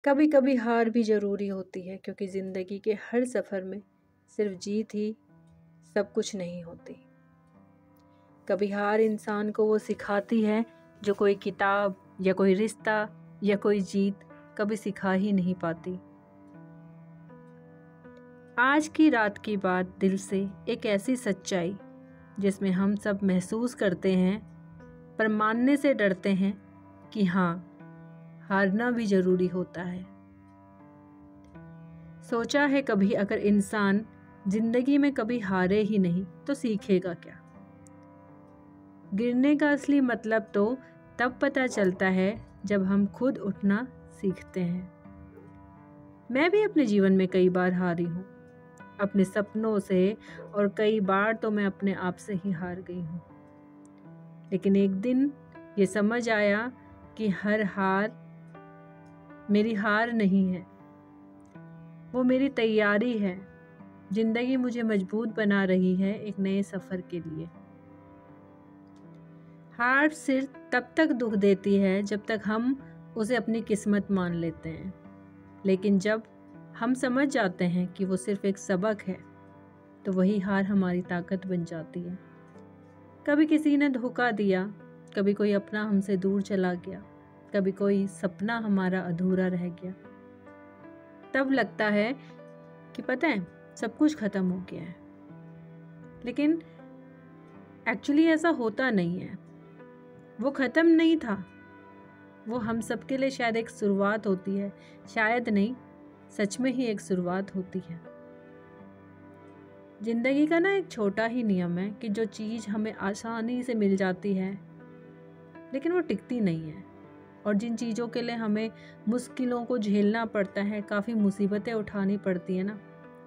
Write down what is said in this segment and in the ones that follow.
कभी कभी हार भी ज़रूरी होती है, क्योंकि ज़िंदगी के हर सफ़र में सिर्फ जीत ही सब कुछ नहीं होती। कभी हार इंसान को वो सिखाती है जो कोई किताब या कोई रिश्ता या कोई जीत कभी सिखा ही नहीं पाती। आज की रात की बात दिल से, एक ऐसी सच्चाई जिसमें हम सब महसूस करते हैं पर मानने से डरते हैं कि हाँ, हारना भी ज़रूरी होता है। सोचा है कभी अगर इंसान जिंदगी में कभी हारे ही नहीं तो सीखेगा क्या? गिरने का असली मतलब तो तब पता चलता है जब हम खुद उठना सीखते हैं। मैं भी अपने जीवन में कई बार हारी हूँ, अपने सपनों से, और कई बार तो मैं अपने आप से ही हार गई हूँ। लेकिन एक दिन ये समझ आया कि हर हार मेरी हार नहीं है, वो मेरी तैयारी है। जिंदगी मुझे मजबूत बना रही है एक नए सफ़र के लिए। हार सिर्फ तब तक दुख देती है जब तक हम उसे अपनी किस्मत मान लेते हैं, लेकिन जब हम समझ जाते हैं कि वो सिर्फ एक सबक है तो वही हार हमारी ताकत बन जाती है। कभी किसी ने धोखा दिया, कभी कोई अपना हमसे दूर चला गया, कभी कोई सपना हमारा अधूरा रह गया। तब लगता है कि पता है सब कुछ खत्म हो गया है, लेकिन एक्चुअली ऐसा होता नहीं है। वो ख़त्म नहीं था, वो हम सबके लिए शायद एक शुरुआत होती है। शायद नहीं, सच में ही एक शुरुआत होती है। ज़िंदगी का ना एक छोटा ही नियम है कि जो चीज़ हमें आसानी से मिल जाती है लेकिन वो टिकती नहीं है, और जिन चीज़ों के लिए हमें मुश्किलों को झेलना पड़ता है, काफ़ी मुसीबतें उठानी पड़ती है ना,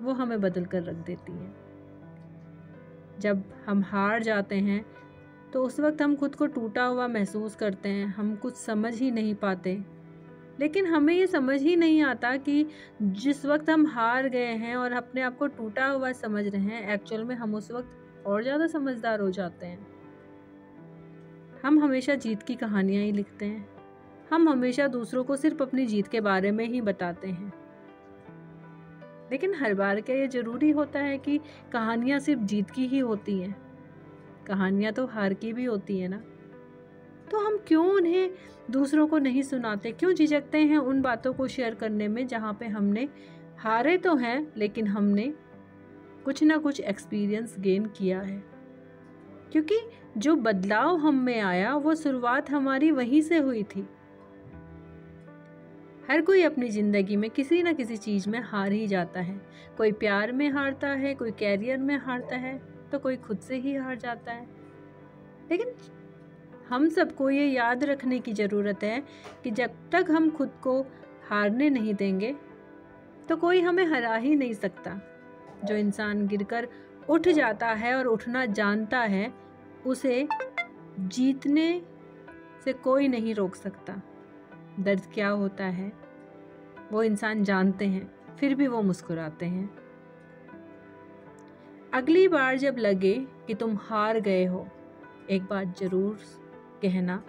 वो हमें बदल कर रख देती है। जब हम हार जाते हैं तो उस वक्त हम खुद को टूटा हुआ महसूस करते हैं, हम कुछ समझ ही नहीं पाते। लेकिन हमें ये समझ ही नहीं आता कि जिस वक्त हम हार गए हैं और अपने आप को टूटा हुआ समझ रहे हैं, एक्चुअल में हम उस वक्त और ज़्यादा समझदार हो जाते हैं। हम हमेशा जीत की कहानियाँ ही लिखते हैं, हम हमेशा दूसरों को सिर्फ अपनी जीत के बारे में ही बताते हैं। लेकिन हर बार क्या ये ज़रूरी होता है कि कहानियाँ सिर्फ जीत की ही होती हैं? कहानियाँ तो हार की भी होती है ना। तो हम क्यों उन्हें दूसरों को नहीं सुनाते? क्यों झिझकते हैं उन बातों को शेयर करने में जहाँ पे हमने हारे तो हैं लेकिन हमने कुछ ना कुछ एक्सपीरियंस गेन किया है? क्योंकि जो बदलाव हम में आया वो शुरुआत हमारी वहीं से हुई थी। हर कोई अपनी ज़िंदगी में किसी न किसी चीज़ में हार ही जाता है। कोई प्यार में हारता है, कोई कैरियर में हारता है, तो कोई खुद से ही हार जाता है। लेकिन हम सबको ये याद रखने की ज़रूरत है कि जब तक हम खुद को हारने नहीं देंगे तो कोई हमें हरा ही नहीं सकता। जो इंसान गिरकर उठ जाता है और उठना जानता है, उसे जीतने से कोई नहीं रोक सकता। दर्द क्या होता है वो इंसान जानते हैं, फिर भी वो मुस्कुराते हैं। अगली बार जब लगे कि तुम हार गए हो, एक बात जरूर कहना,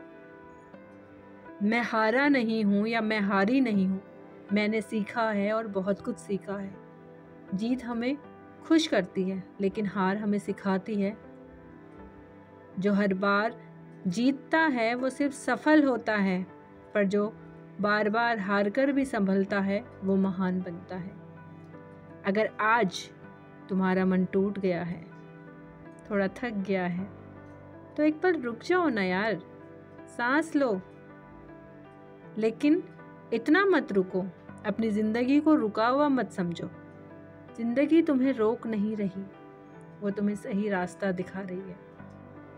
मैं हारा नहीं हूँ या मैं हारी नहीं हूँ, मैंने सीखा है और बहुत कुछ सीखा है। जीत हमें खुश करती है लेकिन हार हमें सिखाती है। जो हर बार जीतता है वो सिर्फ सफल होता है, पर जो बार बार हार कर भी संभलता है वो महान बनता है। अगर आज तुम्हारा मन टूट गया है, थोड़ा थक गया है, तो एक पल रुक जाओ ना यार, सांस लो। लेकिन इतना मत रुको, अपनी ज़िंदगी को रुका हुआ मत समझो। ज़िंदगी तुम्हें रोक नहीं रही, वो तुम्हें सही रास्ता दिखा रही है।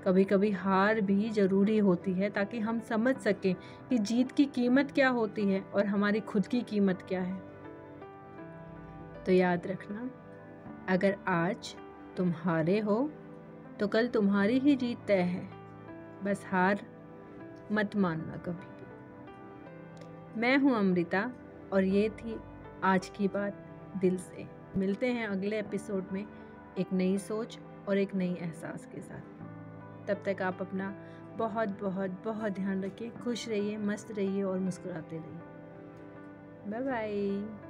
कभी कभी हार भी ज़रूरी होती है ताकि हम समझ सकें कि जीत की कीमत क्या होती है और हमारी खुद की कीमत क्या है। तो याद रखना, अगर आज तुम हारे हो तो कल तुम्हारी ही जीत तय है। बस हार मत मानना कभी भी। मैं हूँ अमृता और ये थी आज की बात दिल से। मिलते हैं अगले एपिसोड में एक नई सोच और एक नई एहसास के साथ। तब तक आप अपना बहुत बहुत बहुत ध्यान रखिए, खुश रहिए, मस्त रहिए और मुस्कुराते रहिए। Bye bye.